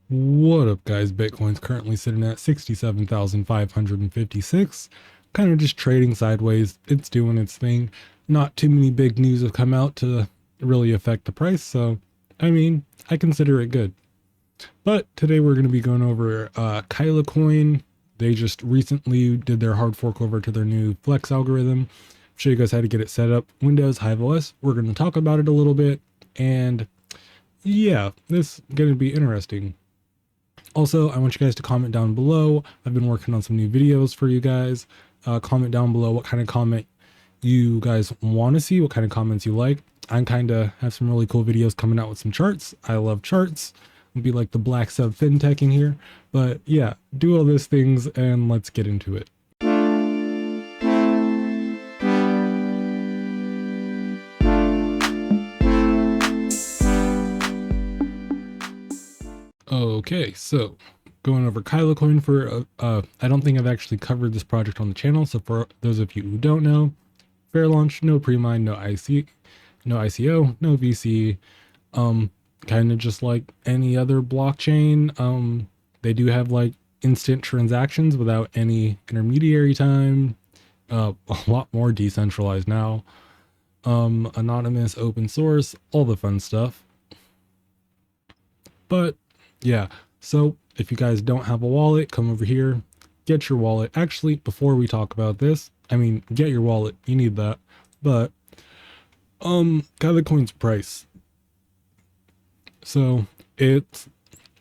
What up, guys? Bitcoin's currently sitting at 67,556. Kind of just trading sideways. It's doing its thing. Not too many big news have come out to really affect the price, so I mean, I consider it good. But today we're going to be going over Kyla coin. They just recently did their hard fork over to their new flex algorithm. Show you guys how to get it set up. Windows, HiveOS. We're going to talk about it a little bit, and yeah, this is going to be interesting. Also, I want you guys to comment down below. I've been working on some new videos for you guys. Comment down below what kind of comment you guys want to see, what kind of comments you like. I kind of have some really cool videos coming out with some charts. I love charts. I'll be like the black sub fintech in here. But yeah, do all those things and let's get into it. Okay, so going over Kylo coin for I don't think I've actually covered this project on the channel. So for those of you who don't know, fair launch, no pre-mine, no ICO, no VC. Kind of just like any other blockchain. They do have like instant transactions without any intermediary time. A lot more decentralized now. Anonymous, open source, all the fun stuff. But yeah, so if you guys don't have a wallet, come over here, get your wallet. Actually, before we talk about this, I mean, get your wallet, you need that. But Kylo coin's price. So it's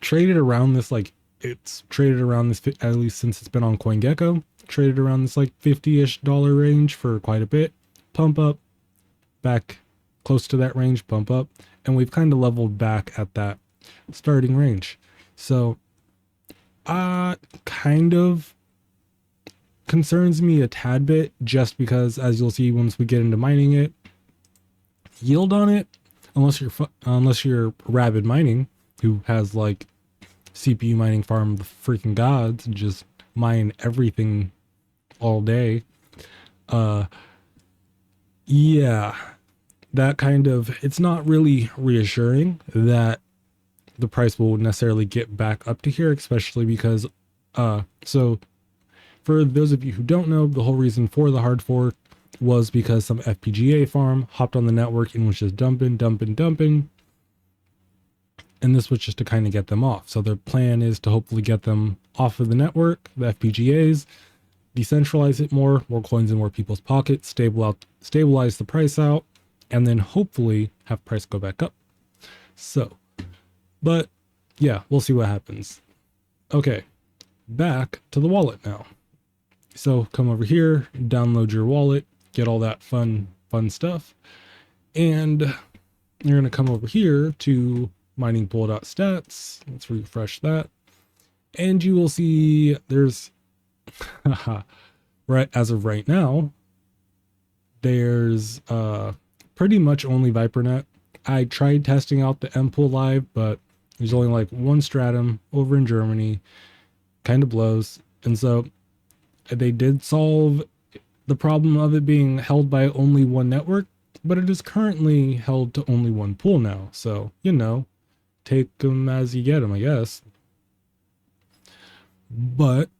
traded around this, like it's traded around this, at least since it's been on CoinGecko, traded around this like $50-ish range for quite a bit. Pump up, back close to that range, pump up, and we've kind of leveled back at that starting range. So kind of concerns me a tad bit, just because as you'll see once we get into mining it, yield on it, unless you're Rabid Mining, who has like CPU mining farm the freaking gods and just mine everything all day. Yeah, that kind of, it's not really reassuring that the price will necessarily get back up to here, especially because so for those of you who don't know, the whole reason for the hard fork was because some FPGA farm hopped on the network and was just dumping. And this was just to kind of get them off. So their plan is to hopefully get them off of the network, the FPGAs, decentralize it more coins in more people's pockets, stabilize the price out, and then hopefully have price go back up. So, but yeah, we'll see what happens. Okay, back to the wallet now. So come over here, download your wallet, get all that fun stuff. And you're going to come over here to miningpool.stats. Let's refresh that. And you will see there's, right as of right now, there's pretty much only ViperNet. I tried testing out the K1pool Live, but there's only like one stratum over in Germany. Kind of blows. And so they did solve the problem of it being held by only one network, but it is currently held to only one pool now. So, you know, take them as you get them, I guess. But,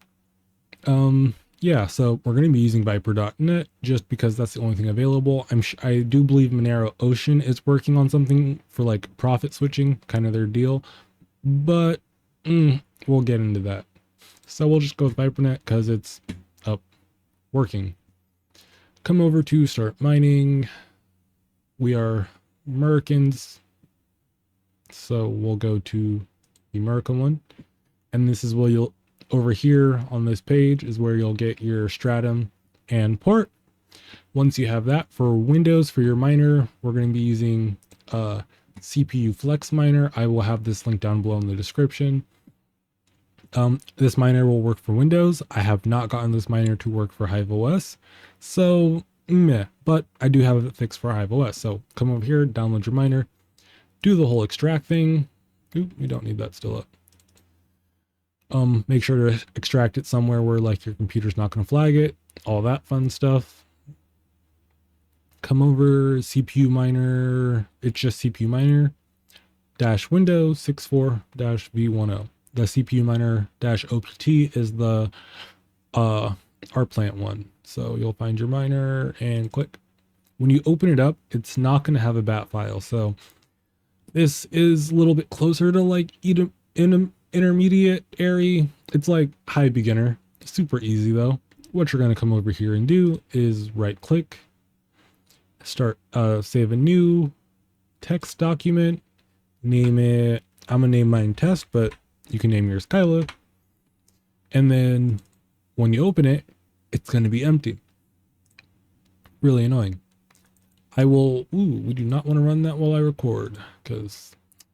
yeah, so we're going to be using Viper.net just because that's the only thing available. I do believe Monero Ocean is working on something for like profit switching, kind of their deal, but we'll get into that. So we'll just go with ViperNet because it's up working. Come over to start mining. We are Americans, so we'll go to the American one, and this is where you'll, over here on this page is where you'll get your stratum and port. Once you have that, for Windows, for your miner, we're going to be using CPU Flex Miner. I will have this link down below in the description. This miner will work for Windows. I have not gotten this miner to work for HiveOS, so meh, but I do have it fixed for HiveOS. So come over here, download your miner, do the whole extract thing. Oop, we don't need that still up. Make sure to extract it somewhere where like your computer's not going to flag it, all that fun stuff. Come over, CPU miner, it's just CPU miner dash Windows 64 -V10. the CPU miner -opt is the our plant one. So you'll find your miner and click. When you open it up, it's not going to have a bat file. So this is a little bit closer to like intermediate area. It's like high beginner. Super easy though. What you're going to come over here and do is right click, start save a new text document, name it, I'm gonna name mine test, but you can name yours Kyla. And then when you open it, it's going to be empty. Really annoying. We do not want to run that while I record, because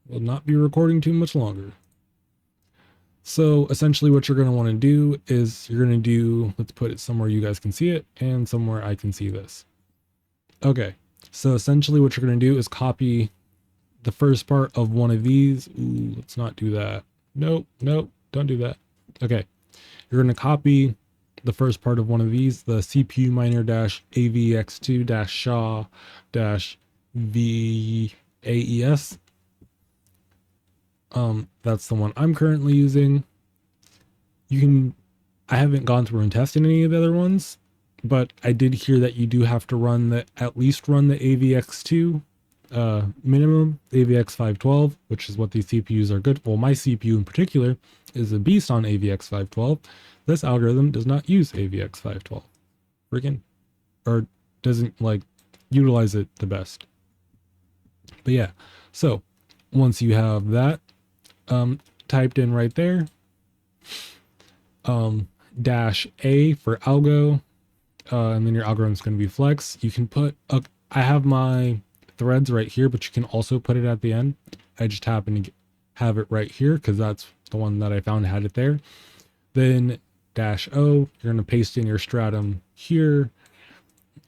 we'll not be recording too much longer. So essentially what you're going to want to do is you're going to do, let's put it somewhere you guys can see it and somewhere I can see this. Okay. So essentially what you're going to do is copy the first part of one of these. Ooh, let's not do that. Nope, don't do that. Okay. You're going to copy the first part of one of these, the CPU miner -avx2 SHA VAES. That's the one I'm currently using. I haven't gone through and tested any of the other ones, but I did hear that you do have to at least run the AVX2 minimum, AVX512, which is what these CPUs are good. Well, my CPU in particular is a beast on AVX512. This algorithm does not use AVX512. Or doesn't like utilize it the best. But yeah, so once you have that typed in right there, -A for algo, and then your algorithm is going to be flex. You can put I have my threads right here, but you can also put it at the end. I just happen to have it right here because that's the one that I found had it there. Then -O, you're going to paste in your stratum here,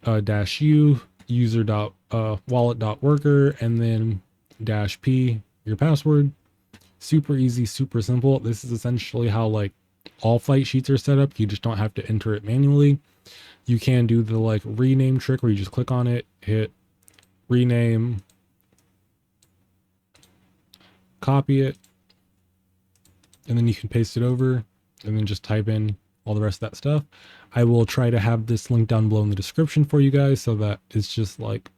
-U, user.wallet.worker, and then -P, your password. Super easy, super simple. This is essentially how like all flight sheets are set up. You just don't have to enter it manually. You can do the like rename trick where you just click on it, hit rename, copy it, and then you can paste it over and then just type in all the rest of that stuff. I will try to have this link down below in the description for you guys so that it's just like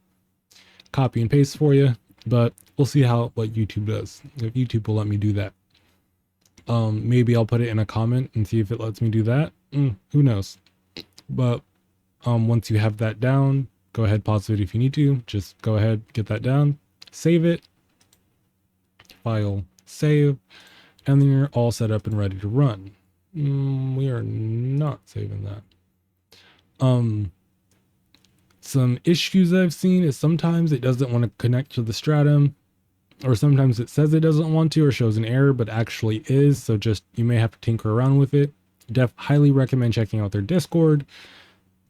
copy and paste for you, but we'll see what YouTube does. If YouTube will let me do that. Maybe I'll put it in a comment and see if it lets me do that. Who knows? But once you have that down, go ahead, pause the video if you need to. Just go ahead, get that down, save it, file, save, and then you're all set up and ready to run. We are not saving that. Some issues I've seen is sometimes it doesn't want to connect to the stratum, or sometimes it says it doesn't want to or shows an error, but actually is. So just, you may have to tinker around with it. Highly recommend checking out their Discord.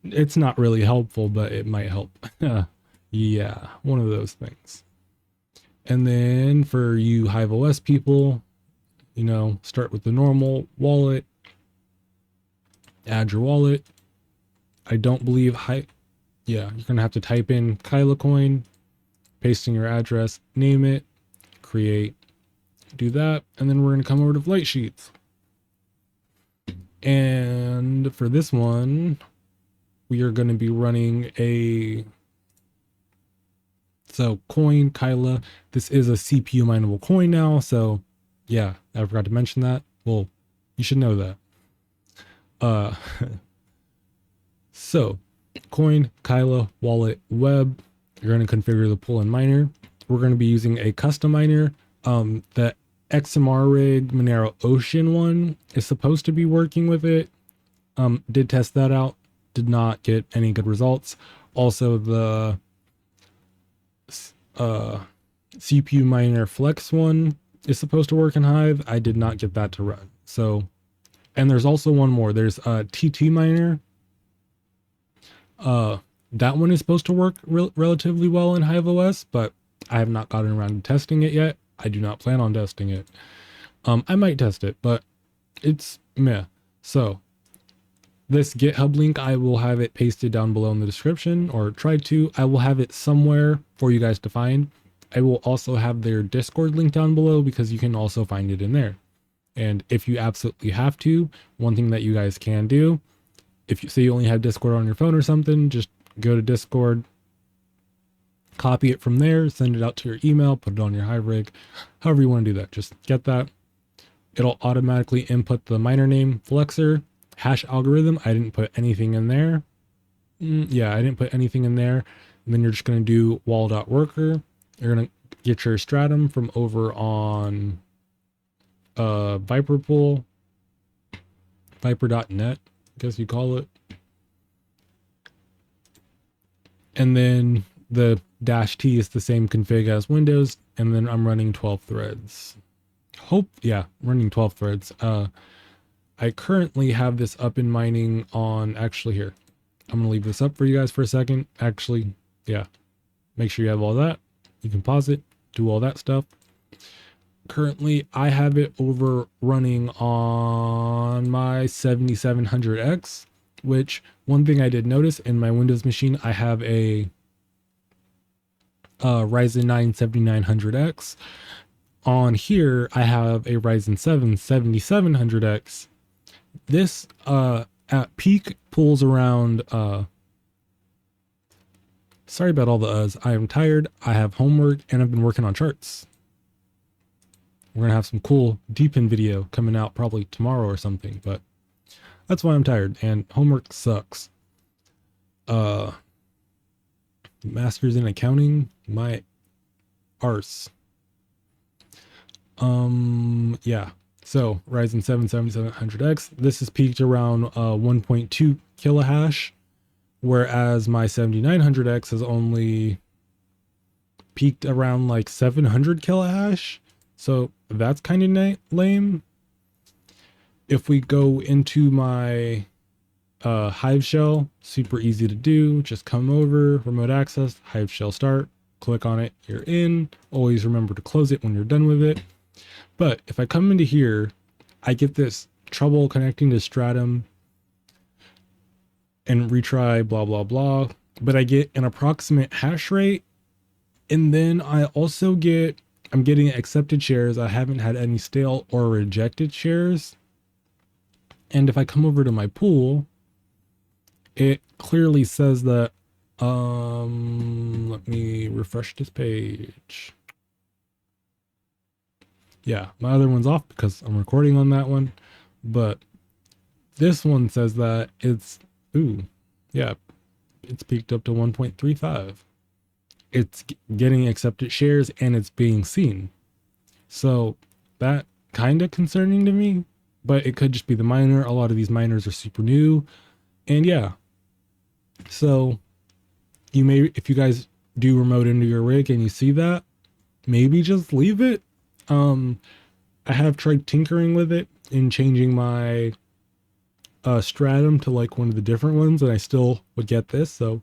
It's not really helpful, but it might help. Yeah, one of those things. And then for you HiveOS people, start with the normal wallet, add your wallet. I don't believe you're gonna have to type in Kyla coin, paste in your address, name it, create, do that, and then we're gonna come over to flight sheets. And for this one, we are going to be running coin Kyla. This is a CPU mineable coin now. So yeah, I forgot to mention that. Well, you should know that. So coin, Kyla, wallet, web, you're going to configure the pool and miner. We're going to be using a custom miner. The XMR rig Monero Ocean one is supposed to be working with it. Did test that out, did not get any good results. Also the CPU miner flex one is supposed to work in Hive. I did not get that to run. So, and there's also one more. There's a TT miner. That one is supposed to work relatively well in HiveOS, but I have not gotten around to testing it yet. I do not plan on testing it. I might test it, but it's meh. So this GitHub link, I will have it pasted down below in the description, or try to. I will have it somewhere for you guys to find. I will also have their Discord link down below because you can also find it in there. And if you absolutely have to, one thing that you guys can do, if you say you only have Discord on your phone or something, just go to Discord, copy it from there, send it out to your email, put it on your Hive rig, however you want to do that. Just get that. It'll automatically input the miner name, flexor, hash algorithm. I didn't put anything in there. Yeah, I didn't put anything in there. And then you're just going to do wall.worker. You're going to get your stratum from over on Viper pool, viper.net, I guess you call it. And then the -T is the same config as Windows. And then I'm running 12 threads. Running 12 threads. I currently have this up in mining on, actually here. I'm going to leave this up for you guys for a second. Actually, yeah. Make sure you have all that. You can pause it, do all that stuff. Currently, I have it over running on my 7700X, which one thing I did notice in my Windows machine, I have a Ryzen 9 7900X. On here, I have a Ryzen 7 7700X. This at peak pulls around, sorry about all the uhs. I am tired. I have homework and I've been working on charts. We're going to have some cool deep in video coming out probably tomorrow or something, but that's why I'm tired and homework sucks. Masters in accounting, my arse. Yeah. So Ryzen 7 7700X, this is peaked around 1.2 kilohash, whereas my 7900X has only peaked around like 700 kilohash. So that's kind of lame. If we go into my Hive shell, super easy to do. Just come over, remote access, Hive shell start, click on it, you're in. Always remember to close it when you're done with it. But if I come into here, I get this trouble connecting to Stratum and retry, blah, blah, blah. But I get an approximate hash rate. And then I also get, I'm getting accepted shares. I haven't had any stale or rejected shares. And if I come over to my pool, it clearly says that, let me refresh this page. Yeah, my other one's off because I'm recording on that one, but this one says that it's, it's peaked up to 1.35. It's getting accepted shares and it's being seen. So that kind of concerning to me, but it could just be the miner. A lot of these miners are super new, and yeah. So you may, if you guys do remote into your rig and you see that, maybe just leave it. I have tried tinkering with it and changing my stratum to like one of the different ones, and I still would get this. So,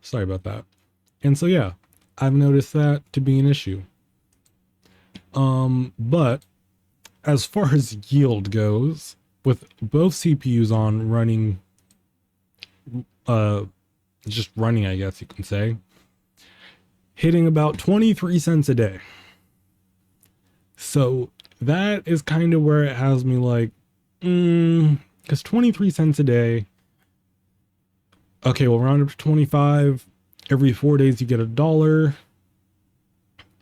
sorry about that. And so yeah, I've noticed that to be an issue. But as far as yield goes, with both CPUs on running, just running, I guess you can say, hitting about 23 cents a day. So that is kind of where it has me like, because 23 cents a day. Okay, we'll round up to 25. Every 4 days you get $1.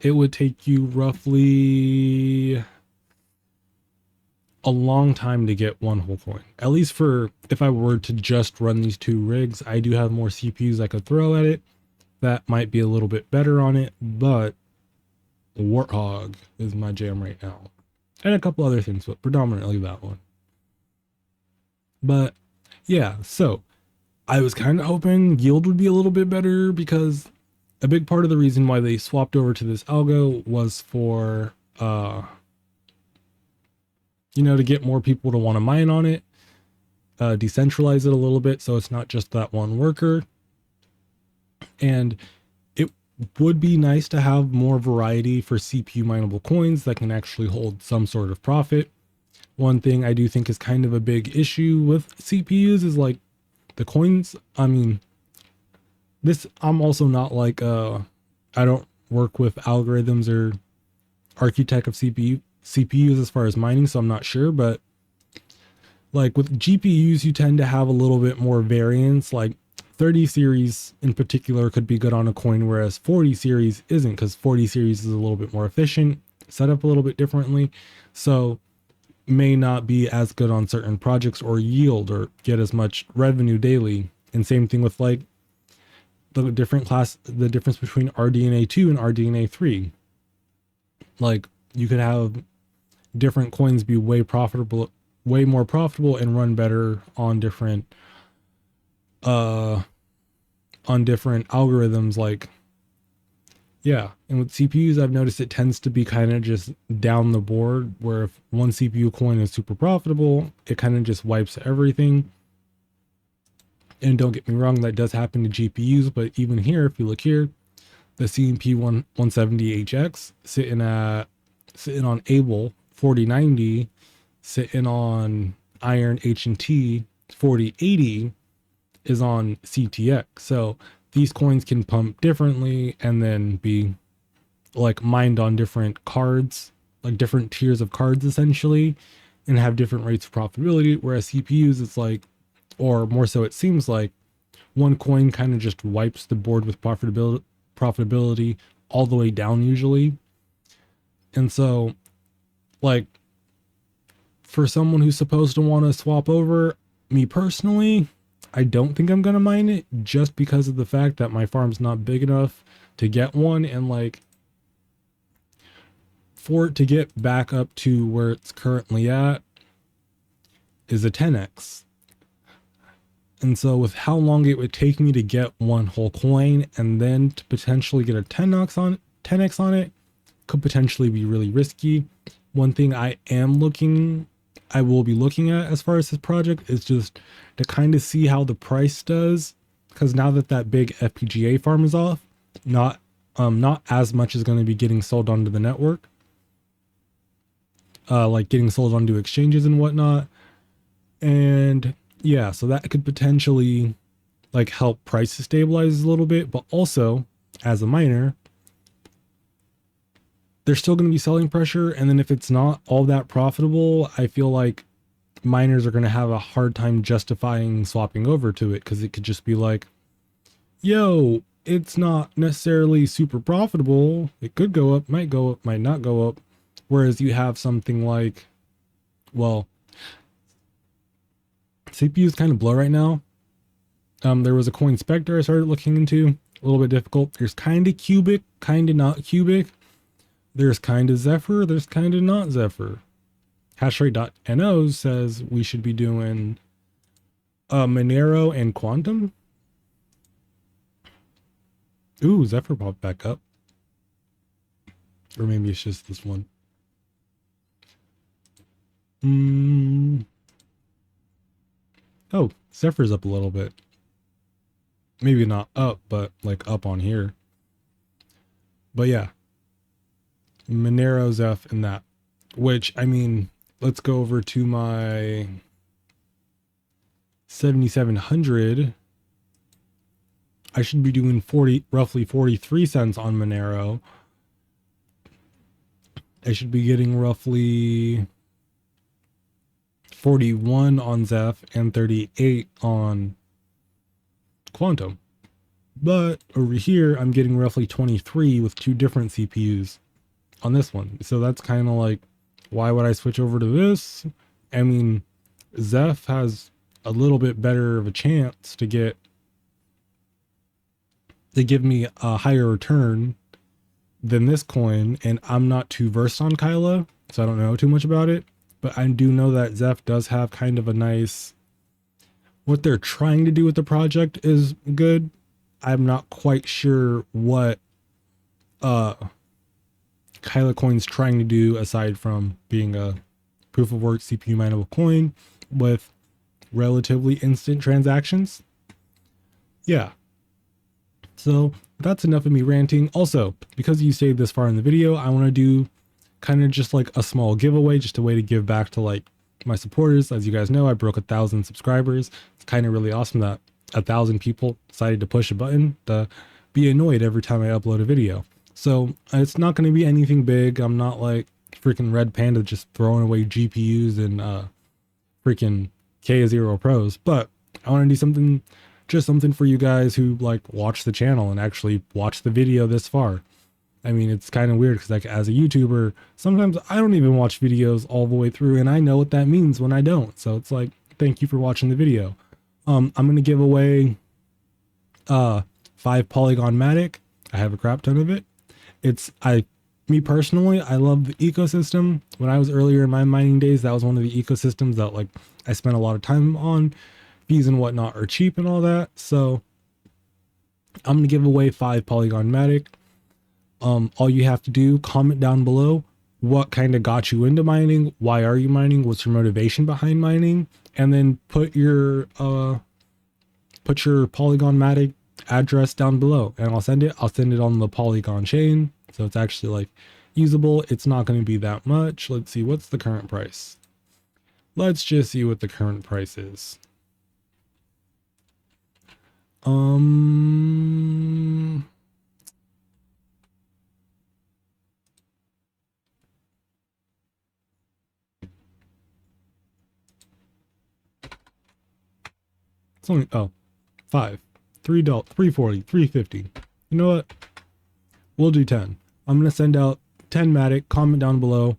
It would take you roughly a long time to get one whole coin. At least for, if I were to just run these two rigs, I do have more CPUs I could throw at it. That might be a little bit better on it, but Warthog is my jam right now. And a couple other things, but predominantly that one. But yeah, so I was kind of hoping yield would be a little bit better, because a big part of the reason why they swapped over to this algo was for, to get more people to want to mine on it, decentralize it a little bit so it's not just that one worker. And it would be nice to have more variety for CPU mineable coins that can actually hold some sort of profit. One thing I do think is kind of a big issue with CPUs is like the coins. I mean, I'm also not like, I don't work with algorithms or architect of CPUs as far as mining, so I'm not sure. But like with GPUs, you tend to have a little bit more variance. Like 30 series in particular could be good on a coin, whereas 40 series isn't, because 40 series is a little bit more efficient, set up a little bit differently, so may not be as good on certain projects or yield or get as much revenue daily. And same thing with like the difference between RDNA 2 and RDNA 3. Like you could have different coins be way more profitable and run better on different algorithms. Like, yeah. And with CPUs, I've noticed it tends to be kind of just down the board, where if one CPU coin is super profitable, it kind of just wipes everything. And don't get me wrong, that does happen to GPUs, but even here, if you look here, the CMP 170HX sitting on Able 4090, sitting on Iron H&T 4080 is on CTX. So these coins can pump differently and then be like mined on different cards, like different tiers of cards essentially, and have different rates of profitability. Whereas CPUs, it's like, or more so it seems like, one coin kind of just wipes the board with profitability all the way down usually. And so like for someone who's supposed to want to swap over, me personally, I don't think I'm going to mine it, just because of the fact that my farm's not big enough to get one. And like for it to get back up to where it's currently at is a 10x. And so with how long it would take me to get one whole coin and then to potentially get a 10x on it could potentially be really risky. One thing I will be looking at as far as this project is just to kind of see how the price does, because now that big FPGA farm is off, not as much is going to be getting sold onto the network, like getting sold onto exchanges and whatnot. And yeah, so that could potentially like help prices stabilize a little bit, but also as a miner, there's still going to be selling pressure. And then if it's not all that profitable, I feel like miners are going to have a hard time justifying swapping over to it, because it could just be like, yo, it's not necessarily super profitable. It could go up, might not go up. Whereas you have something like, well, CPU is kind of blow right now. There was a coin Spectre I started looking into, a little bit difficult. There's kind of Cubic, kind of not Cubic. There's kind of Zephyr, there's kind of not Zephyr. Hashrate.no says we should be doing Monero and Quantum. Ooh, Zephyr popped back up. Or maybe it's just this one. Oh, Zephyr's up a little bit. Maybe not up, but like up on here. But yeah. Monero, Zeph, and that. Which, I mean, let's go over to my 7700. I should be doing roughly 43 cents on Monero. I should be getting roughly 41 on Zeph and 38 on Quantum. But over here, I'm getting roughly 23 with two different CPUs on this one. So that's kind of like, why would I switch over to this? I mean, Zeph has a little bit better of a chance to give me a higher return than this coin, and I'm not too versed on Kyla, so I don't know too much about it. But I do know that Zeph does have kind of a nice, what they're trying to do with the project is good. I'm not quite sure what Kyla coin's trying to do aside from being a proof of work CPU mineable coin with relatively instant transactions. Yeah. So that's enough of me ranting. Also, because you stayed this far in the video, I want to do kind of just like a small giveaway, just a way to give back to like my supporters. As you guys know, I broke 1,000 subscribers. It's kind of really awesome that 1,000 people decided to push a button to be annoyed every time I upload a video. So it's not going to be anything big. I'm not like freaking Red Panda just throwing away GPUs and freaking K0 Pros. But I want to do something, just something for you guys who like watch the channel and actually watch the video this far. I mean, it's kind of weird because like as a YouTuber, sometimes I don't even watch videos all the way through, and I know what that means when I don't. So it's like, thank you for watching the video. I'm going to give away 5 Polygon Matic. I have a crap ton of it. Me personally, I love the ecosystem. When I was earlier in my mining days, that was one of the ecosystems that like I spent a lot of time on. Fees and whatnot are cheap and all that. So I'm going to give away 5 Polygon Matic. All you have to do, comment down below what kind of got you into mining, why are you mining, what's your motivation behind mining, and then put your Polygon Matic address down below, and I'll send it on the Polygon chain, so it's actually like usable. It's not going to be that much. Let's see, what's the current price? Let's just see what the current price is. It's only, $5, $3, $3.40, $3.50. You know what? We'll do 10. I'm going to send out 10 Matic. Comment down below.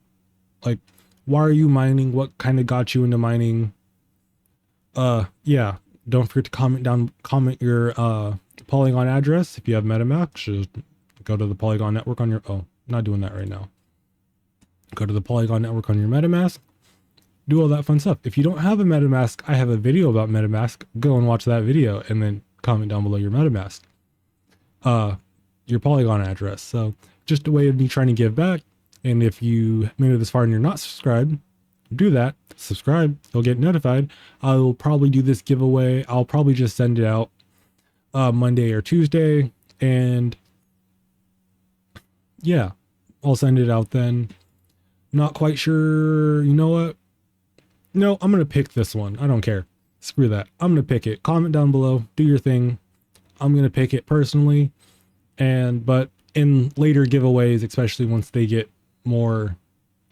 Like, why are you mining? What kind of got you into mining? Yeah. Don't forget to comment your, Polygon address. If you have MetaMask, just go to the Polygon network on your, not doing that right now. Go to the Polygon network on your MetaMask. Do all that fun stuff. If you don't have a MetaMask, I have a video about MetaMask. Go and watch that video and then comment down below your MetaMask, your Polygon address. So just a way of me trying to give back. And if you made it this far and you're not subscribed, do that. Subscribe. You'll get notified. I will probably do this giveaway. I'll probably just send it out Monday or Tuesday. And yeah, I'll send it out then. Not quite sure. You know what? No, I'm going to pick this one. I don't care. Screw that. I'm going to pick it. Comment down below. Do your thing. I'm going to pick it personally. But in later giveaways, especially once they get more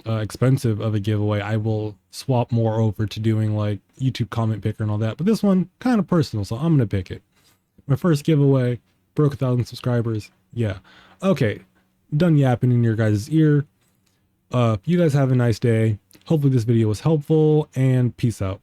expensive of a giveaway, I will swap more over to doing like YouTube comment picker and all that. But this one, kind of personal, so I'm going to pick it. My first giveaway, broke 1,000 subscribers. Yeah. Okay. Done yapping in your guys' ear. You guys have a nice day. Hopefully this video was helpful, and peace out.